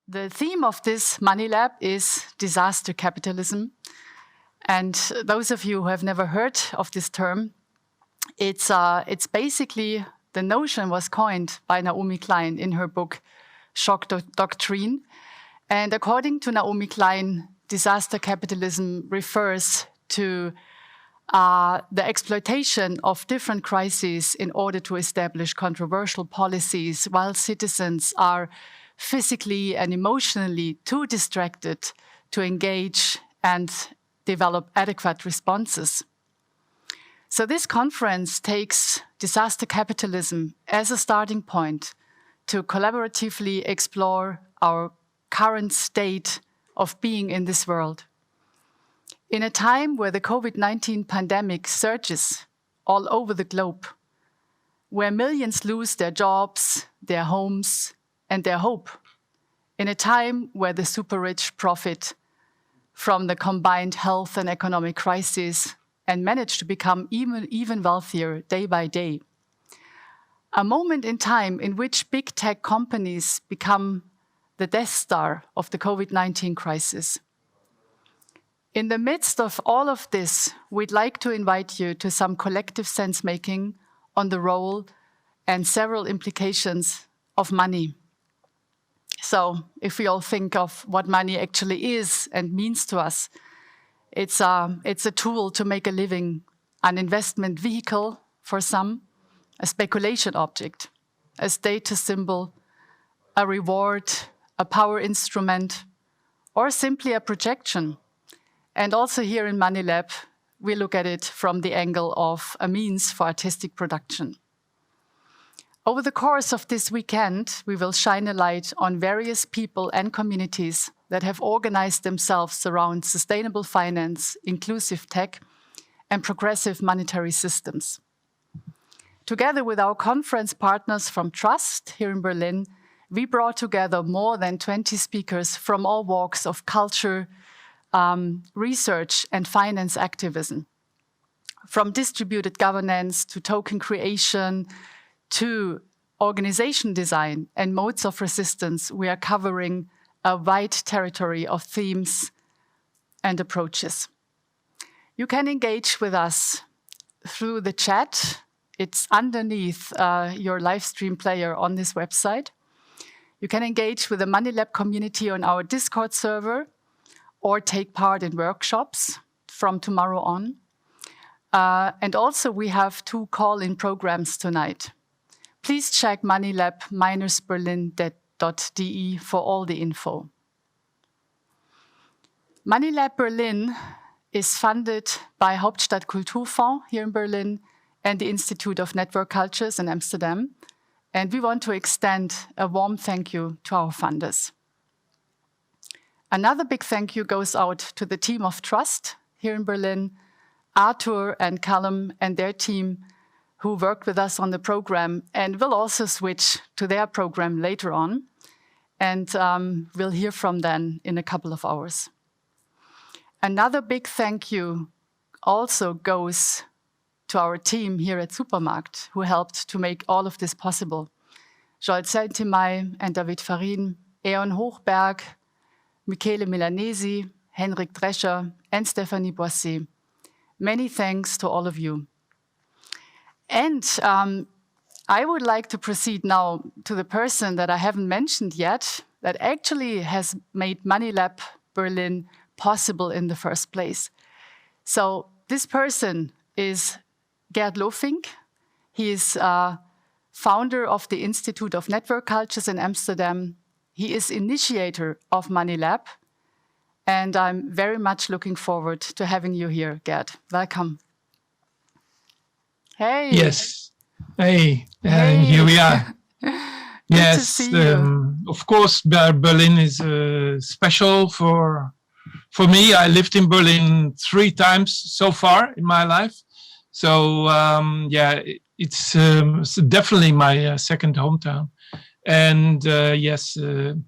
The theme of this MoneyLab is disaster capitalism. And those of you who have never heard of this term, it's basically, the notion was coined by Naomi Klein in her book, Shock Doctrine. And according to Naomi Klein, disaster capitalism refers to the exploitation of different crises in order to establish controversial policies while citizens are physically and emotionally too distracted to engage and develop adequate responses. So this conference takes disaster capitalism as a starting point to collaboratively explore our current state of being in this world. In a time where the COVID-19 pandemic surges all over the globe, where millions lose their jobs, their homes, and their hope, in a time where the super rich profit from the combined health and economic crisis and manage to become even wealthier day by day. A moment in time in which big tech companies become the Death Star of the COVID-19 crisis. In the midst of all of this, we'd like to invite you to some collective sense-making on the role and several implications of money. So if we all think of what money actually is and means to us, it's a tool to make a living, an investment vehicle for some, a speculation object, a status symbol, a reward, a power instrument, or simply a projection. And also here in MoneyLab, we look at it from the angle of a means for artistic production. Over the course of this weekend, we will shine a light on various people and communities that have organized themselves around sustainable finance, inclusive tech, and progressive monetary systems. Together with our conference partners from Trust here in Berlin, we brought together more than 20 speakers from all walks of culture, research, and finance activism. From distributed governance to token creation, to organization design and modes of resistance, we are covering a wide territory of themes and approaches. You can engage with us through the chat. It's underneath your live stream player on this website. You can engage with the MoneyLab community on our Discord server or take part in workshops from tomorrow on. And also we have 2 call-in programs tonight. Please check moneylab-berlin.de for all the info. MoneyLab Berlin is funded by Hauptstadt Kulturfonds here in Berlin and the Institute of Network Cultures in Amsterdam. And we want to extend a warm thank you to our funders. Another big thank you goes out to the team of Trust here in Berlin, Arthur and Callum and their team, who worked with us on the program and will also switch to their program later on. And we'll hear from them in a couple of hours. Another big thank you also goes to our team here at Supermarkt, who helped to make all of this possible. Joel Zeltimay and David Farin, Eon Hochberg, Michele Milanesi, Henrik Drescher, and Stephanie Boisset. Many thanks to all of you. And I would like to proceed now to the person that I haven't mentioned yet, that actually has made MoneyLab Berlin possible in the first place. So this person is Geert Lovink. He is founder of the Institute of Network Cultures in Amsterdam. He is initiator of MoneyLab. And I'm very much looking forward to having you here, Geert. Welcome. Hey. Yes. Hey. Here we are. Yes. To see you. Of course, Berlin is special for me. I lived in Berlin 3 times so far in my life. So yeah, it's definitely my second hometown. And yes, it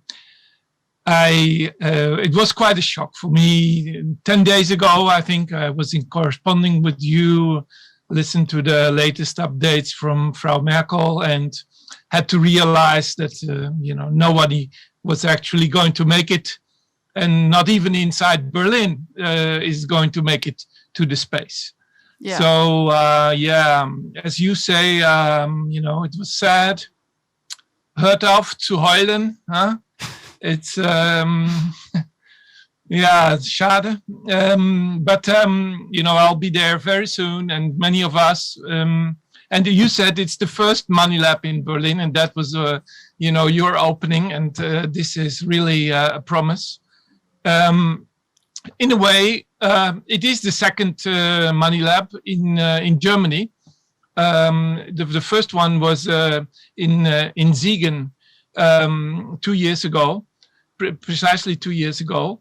was quite a shock for me. 10 days ago, I think I was in corresponding with you, listened to the latest updates from Frau Merkel, and had to realize that nobody was actually going to make it, and not even inside Berlin is going to make it to the space. Yeah. So as you say, it was sad. Hört auf zu heulen, huh? It's it's schade. But I'll be there very soon, and many of us. And you said it's the first MoneyLab in Berlin, and that was your opening, and this is really a promise. In a way, it is the second MoneyLab in Germany. The first one was in Siegen 2 years ago, precisely 2 years ago.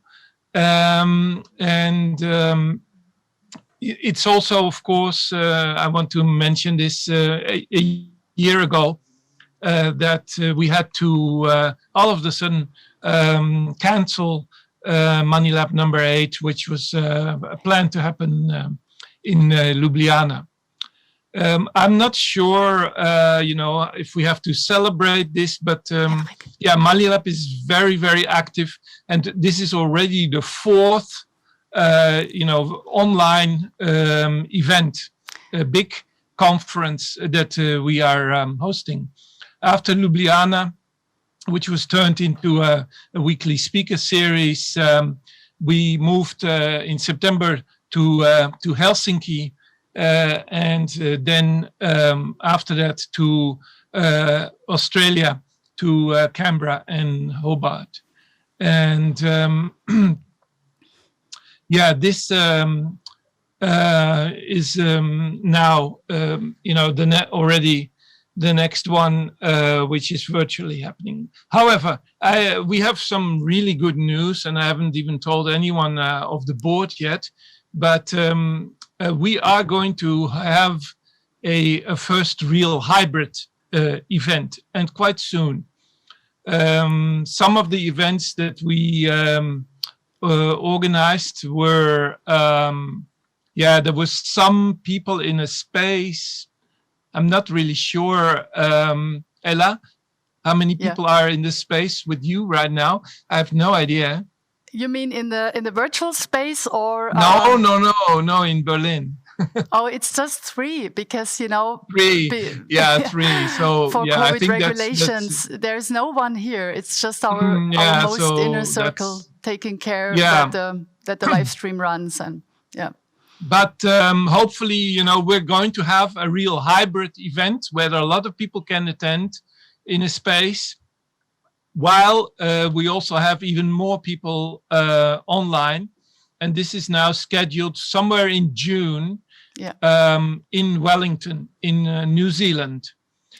It's also, of course, I want to mention this, a year ago that we had to all of a sudden cancel MoneyLab number 8, which was planned to happen in Ljubljana. I'm not sure, if we have to celebrate this, but MoneyLab is very, very active, and this is already the fourth, online event, a big conference that we are hosting. After Ljubljana, which was turned into a weekly speaker series, we moved in September to Helsinki. And then after that to Australia, to Canberra and Hobart. And this is now already the next one, which is virtually happening. However, we have some really good news, and I haven't even told anyone of the board yet, but we are going to have a first real hybrid event, and quite soon. Some of the events that we organized were, there was some people in a space. I'm not really sure, Ella, how many people are in this space with you right now? I have no idea. You mean in the virtual space, or No, in Berlin. Oh, it's just 3 because 3. 3. So for I COVID think regulations, there's no one here. It's just our most inner circle taking care that the live stream runs, and But hopefully, we're going to have a real hybrid event where a lot of people can attend in a space, while we also have even more people online. And this is now scheduled somewhere in June in Wellington, in New Zealand.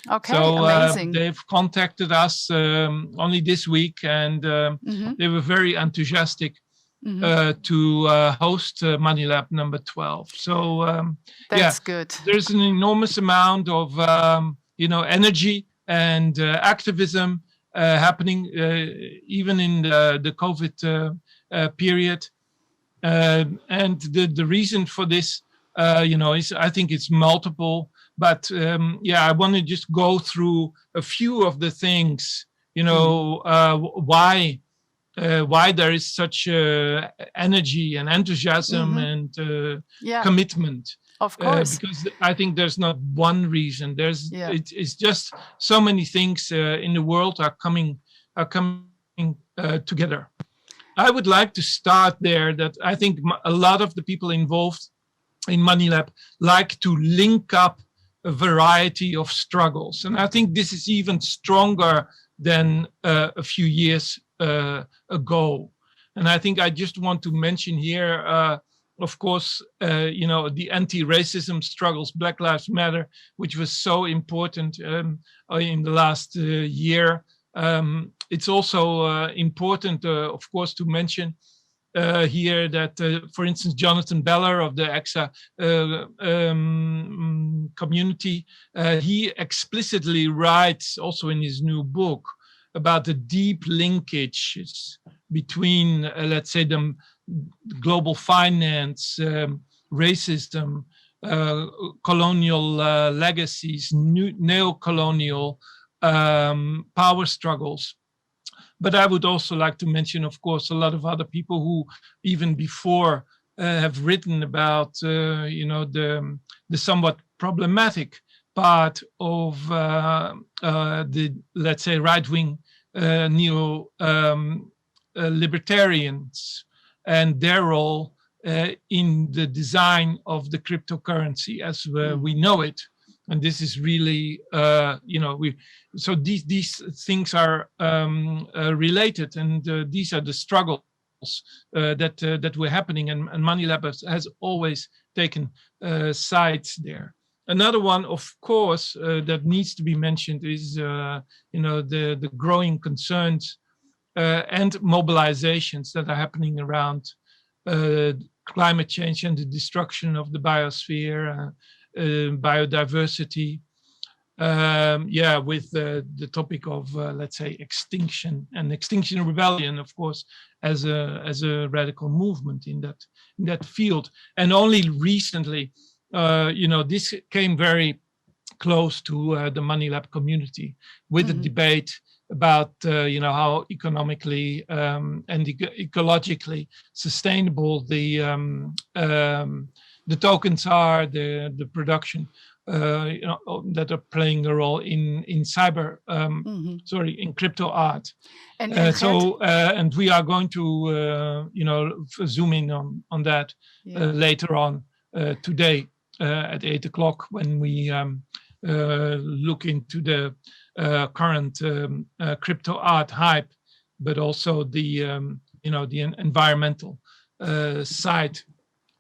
Okay, so amazing. They've contacted us only this week, and they were very enthusiastic to host MoneyLab number 12. So that's good. There's an enormous amount of energy and activism happening even in the COVID period. And the reason for this, is, I think it's multiple. But I want to just go through a few of the things, why there is such energy and enthusiasm and commitment. Of course, because I think there's not one reason. It's just so many things in the world are coming together. I would like to start there. That I think a lot of the people involved in MoneyLab like to link up a variety of struggles, and I think this is even stronger than a few years ago. And I think I just want to mention here, of course, the anti-racism struggles, Black Lives Matter, which was so important in the last year. It's also important, of course, to mention here that, for instance, Jonathan Beller of the EXA community, he explicitly writes also in his new book about the deep linkages between, let's say, the global finance, racism, colonial legacies, neo-colonial power struggles, But I would also like to mention, of course, a lot of other people who even before have written about, the somewhat problematic part of the, let's say, right-wing neo libertarians and their role in the design of the cryptocurrency as we know it. And this is really, so these things are related, and these are the struggles that were happening, and MoneyLab has always taken sides there. Another one, of course, that needs to be mentioned is, the growing concerns and mobilizations that are happening around climate change and the destruction of the biosphere, biodiversity. With the topic of, let's say, extinction and Extinction Rebellion, of course, as a radical movement in that field. And only recently, this came very close to the MoneyLab community with the debate about how economically and ecologically sustainable the tokens are, the production that are playing a role in cyber, in crypto art. And we are going to zoom in on that later on today at 8 o'clock when we look into the current crypto art hype, but also the environmental side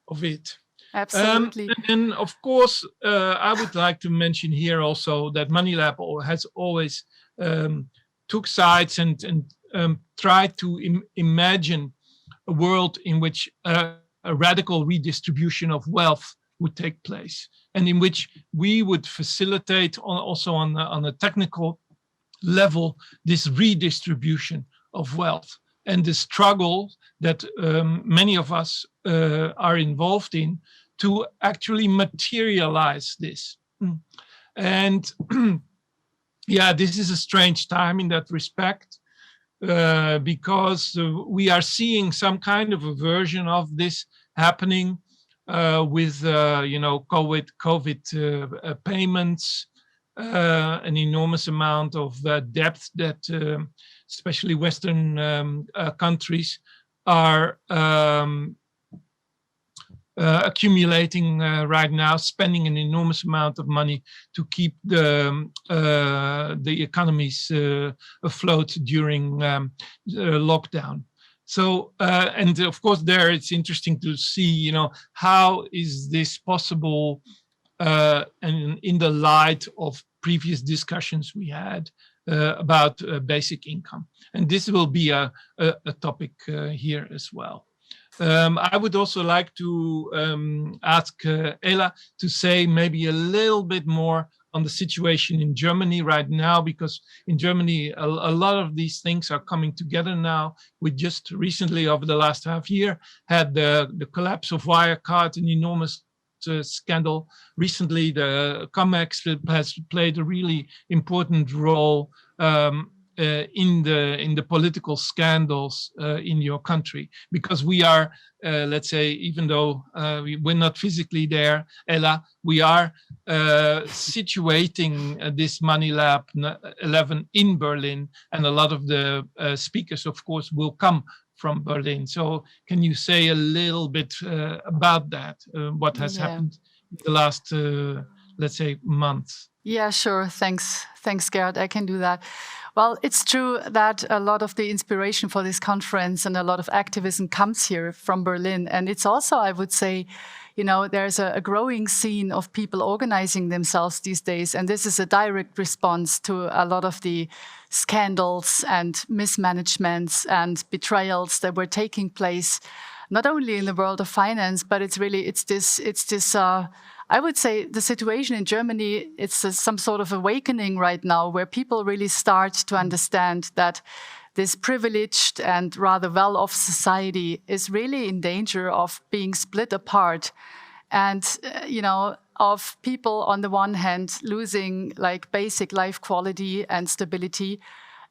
of it. Absolutely. And of course, I would like to mention here also that MoneyLab has always took sides and tried to imagine a world in which a radical redistribution of wealth would take place, and in which we would facilitate also on a technical level this redistribution of wealth and the struggle that many of us are involved in to actually materialize this. And this is a strange time in that respect, because we are seeing some kind of a version of this happening with COVID payments, an enormous amount of debt that especially Western countries are accumulating right now, spending an enormous amount of money to keep the economies afloat during lockdown. So, and of course, there it's interesting to see, how is this possible, and in the light of previous discussions we had about basic income. And this will be a topic here as well. I would also like to ask Ela to say maybe a little bit more on the situation in Germany right now, because in Germany, a lot of these things are coming together now. We just recently, over the last half year, had the collapse of Wirecard, an enormous scandal. Recently, the COMEX has played a really important role in the political scandals in your country, because we are, let's say, even though we're not physically there, Ela, we are situating this MoneyLab 11 in Berlin, and a lot of the speakers, of course, will come from Berlin. So can you say a little bit about that, what has happened in the last, let's say, month? Yeah, sure. Thanks, Geert. I can do that. Well, it's true that a lot of the inspiration for this conference and a lot of activism comes here from Berlin. And it's also, I would say, there's a growing scene of people organizing themselves these days. And this is a direct response to a lot of the scandals and mismanagements and betrayals that were taking place, not only in the world of finance, but it's this I would say the situation in Germany, it's some sort of awakening right now where people really start to understand that this privileged and rather well-off society is really in danger of being split apart. And, of people on the one hand losing like basic life quality and stability,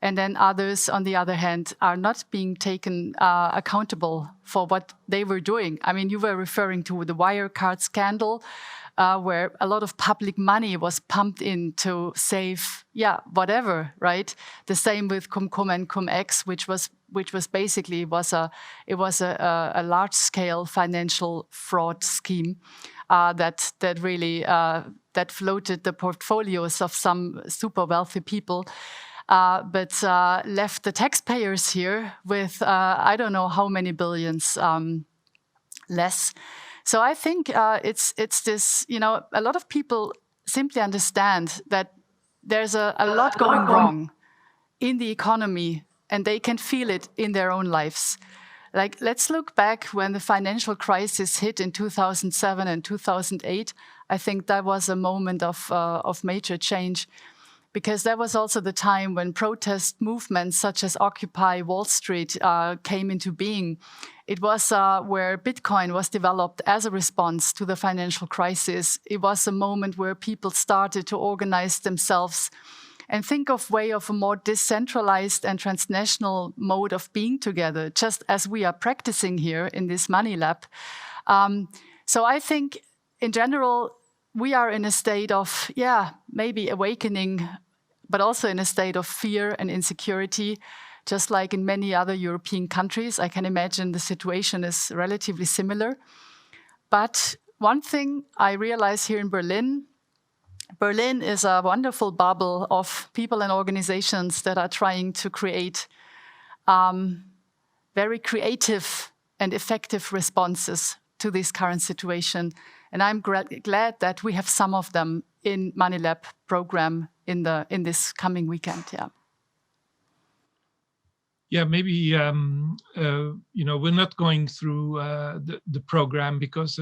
And then others, on the other hand, are not being taken accountable for what they were doing. I mean, you were referring to the Wirecard scandal, where a lot of public money was pumped in to save, whatever, right? The same with Cum and Cum-Ex, which was basically a large-scale financial fraud scheme that really that floated the portfolios of some super wealthy people. But left the taxpayers here with I don't know how many billions less. So I think it's this, a lot of people simply understand that there's a lot going wrong in the economy, and they can feel it in their own lives. Like, let's look back when the financial crisis hit in 2007 and 2008. I think that was a moment of major change, because that was also the time when protest movements such as Occupy Wall Street came into being. It was where Bitcoin was developed as a response to the financial crisis. It was a moment where people started to organize themselves and think of way of a more decentralized and transnational mode of being together, just as we are practicing here in this MoneyLab. So I think, in general, we are in a state of, maybe awakening, but also in a state of fear and insecurity, just like in many other European countries. I can imagine the situation is relatively similar. But one thing I realize here in Berlin is a wonderful bubble of people and organizations that are trying to create very creative and effective responses to this current situation. And I'm glad that we have some of them in MoneyLab program in this coming weekend. Yeah, maybe we're not going through the program because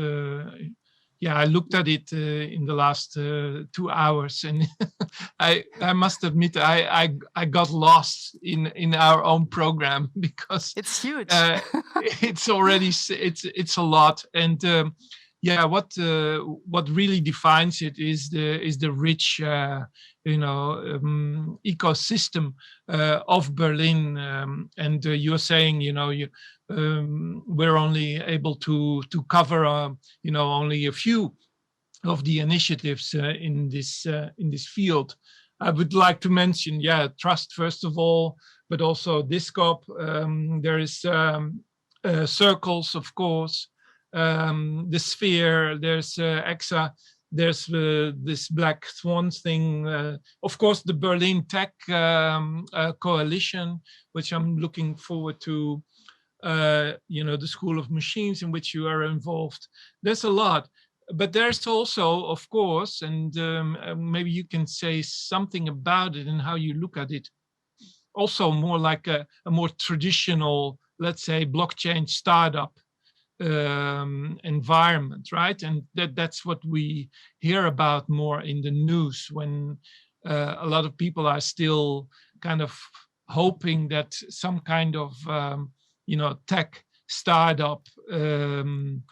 I looked at it in the last 2 hours, and I must admit I got lost in our own program because it's huge. It's already it's a lot, and what really defines it is the rich ecosystem of Berlin, and you're saying we're only able to cover only a few of the initiatives in this field. I would like to mention trust first of all, but also DISCOP. There is circles, of course. The Sphere, there's EXA, there's this Black Swan thing, of course, the Berlin Tech Coalition, which I'm looking forward to, the School of Machines in which you are involved. There's a lot, but there's also, of course, and maybe you can say something about it and how you look at it, also more like a more traditional, let's say, blockchain startup environment, right? And that's what we hear about more in the news, when a lot of people are still kind of hoping that some kind of tech startup boom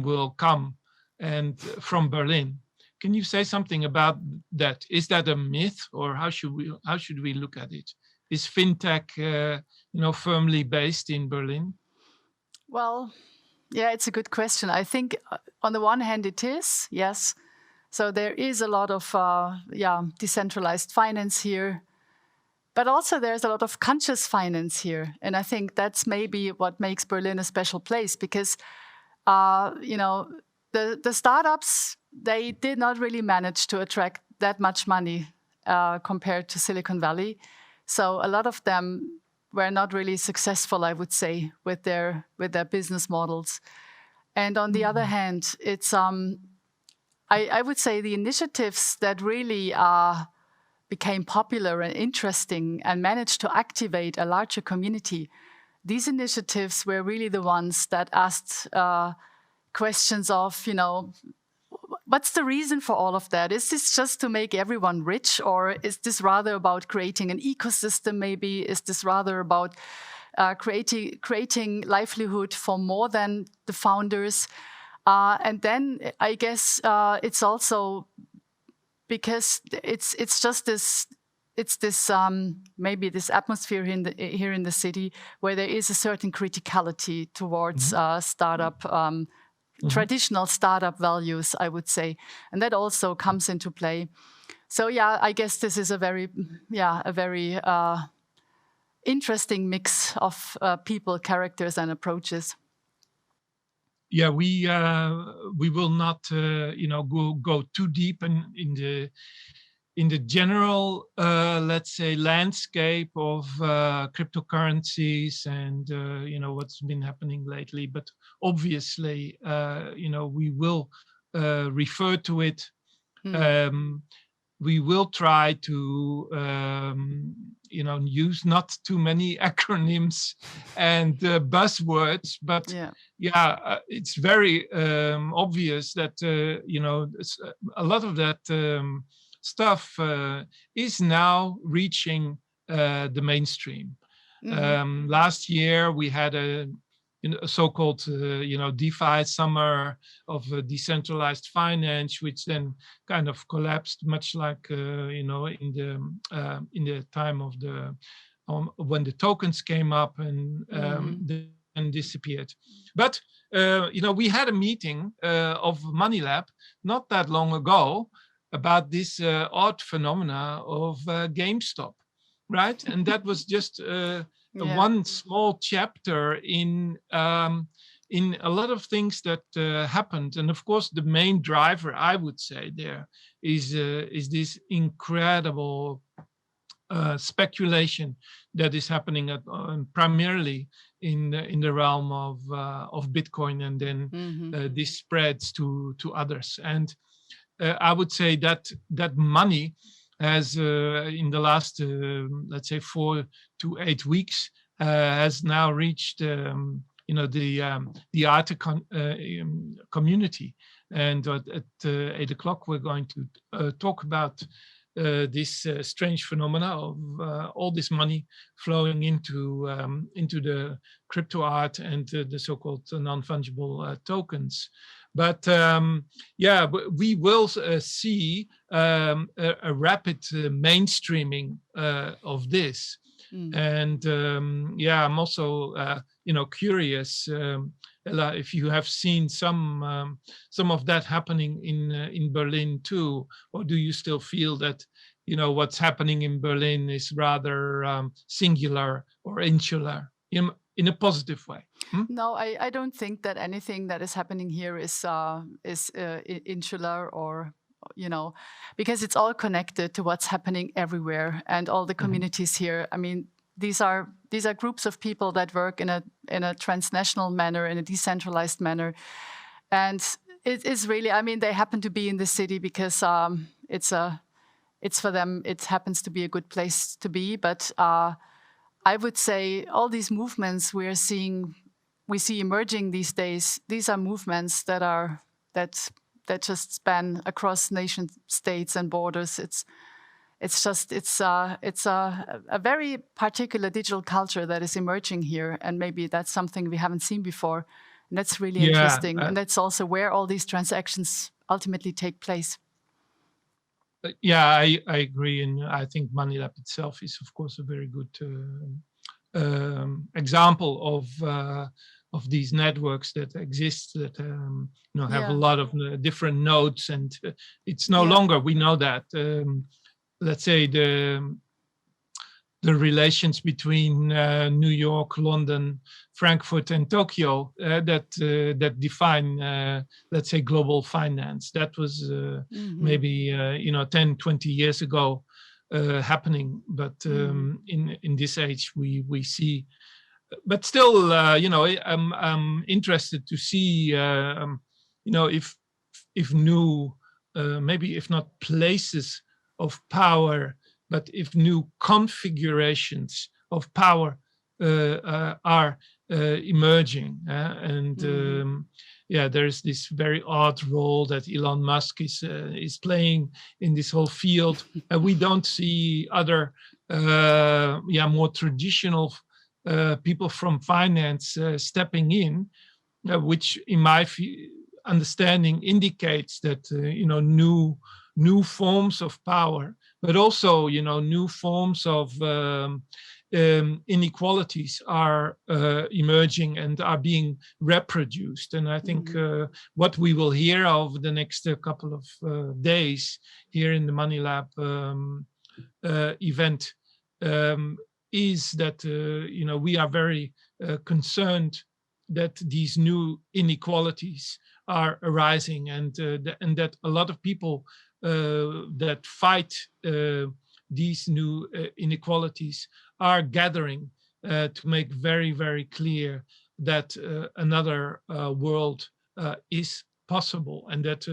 will come, and from Berlin. Can you say something about that? Is that a myth, or how should we look at it? Is fintech firmly based in Berlin? Well, it's a good question. I think on the one hand it is, yes. So there is a lot of decentralized finance here, but also there's a lot of conscious finance here. And I think that's maybe what makes Berlin a special place, because the startups, they did not really manage to attract that much money compared to Silicon Valley. So a lot of them were not really successful, I would say, with their business models. And on the other hand, it's I would say the initiatives that really became popular and interesting and managed to activate a larger community, these initiatives were really the ones that asked questions of, what's the reason for all of that? Is this just to make everyone rich, or is this rather about creating an ecosystem maybe? Is this rather about creating livelihood for more than the founders? And then I guess it's also because it's just this it's this maybe this atmosphere here in the city where there is a certain criticality towards startup. Traditional startup values, I would say, and that also comes into play. So yeah, I guess this is a very interesting mix of people, characters, and approaches. Yeah, we will not go too deep in the general let's say landscape of cryptocurrencies and what's been happening lately, but obviously we will refer to it. We will try to use not too many acronyms and buzzwords, but it's very obvious that a lot of that stuff is now reaching the mainstream. Last year we had a so-called DeFi summer of decentralized finance, which then kind of collapsed, much like in the time of the when the tokens came up and then disappeared. But we had a meeting of MoneyLab not that long ago about this odd phenomena of GameStop, right? And that was just one small chapter in a lot of things that happened. And of course, the main driver, I would say, there is this incredible speculation that is happening primarily in the realm of Bitcoin, and then this spreads to others. And I would say that money has in the last let's say 4 to 8 weeks has now reached the art community, and at 8 o'clock we're going to talk about this strange phenomena of all this money flowing into the crypto art and the so-called non-fungible tokens. But we will see a rapid mainstreaming of this. And I'm also curious, Ella, if you have seen some of that happening in Berlin too, or do you still feel that what's happening in Berlin is rather singular or insular in a positive way? No, I don't think that anything that is happening here is insular or because it's all connected to what's happening everywhere and all the communities here. I mean, these are groups of people that work in a transnational manner, in a decentralized manner, and it is really. I mean, they happen to be in the city because it's for them. It happens to be a good place to be. But I would say all these movements we see emerging these days. These are movements that just span across nation states and borders. It's a very particular digital culture that is emerging here, and maybe that's something we haven't seen before, and that's really interesting. And that's also where all these transactions ultimately take place. I agree, and I think MoneyLab itself is, of course, a very good example of these networks that exist that have a lot of different nodes, and it's no longer, we know that let's say the relations between New York, London, Frankfurt, and Tokyo that define let's say global finance. That was maybe 10, 20 years ago happening, but in this age we see. But still, I'm interested to see, if new, maybe if not places of power, but if new configurations of power are emerging, there's this very odd role that Elon Musk is playing in this whole field. We don't see other, more traditional people from finance stepping in, which in my understanding indicates that new new forms of power, but also, new forms of inequalities are emerging and are being reproduced. And I think what we will hear over the next couple of days here in the MoneyLab event is that we are very concerned that these new inequalities are arising, and that a lot of people that fight these new inequalities are gathering to make very, very clear that another world is possible, and that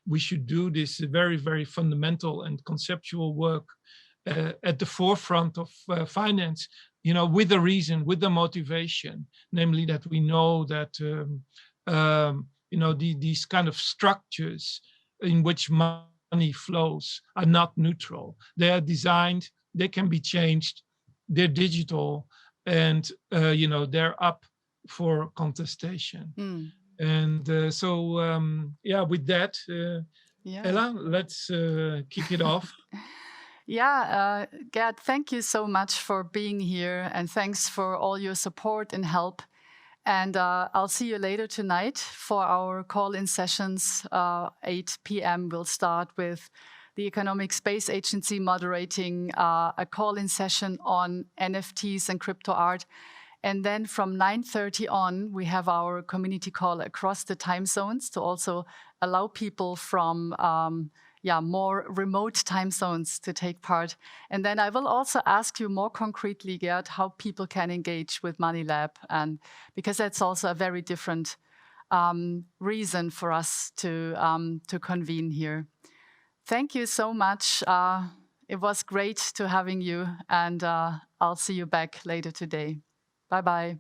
we should do this very, very fundamental and conceptual work at the forefront of finance, with a reason, with the motivation, namely that we know that these kind of structures in which money flows are not neutral. They are designed, they can be changed, they're digital, and they're up for contestation. And with that, Ella, let's kick it off. Yeah, Geert, thank you so much for being here, and thanks for all your support and help. And I'll see you later tonight for our call-in sessions. 8 p.m. We'll start with the Economic Space Agency moderating a call-in session on NFTs and crypto art. And then from 9:30 on, we have our community call across the time zones to also allow people from more remote time zones to take part. And then I will also ask you more concretely, Geert, how people can engage with MoneyLab, and because that's also a very different reason for us to convene here. Thank you so much. It was great to having you, and I'll see you back later today. Bye-bye.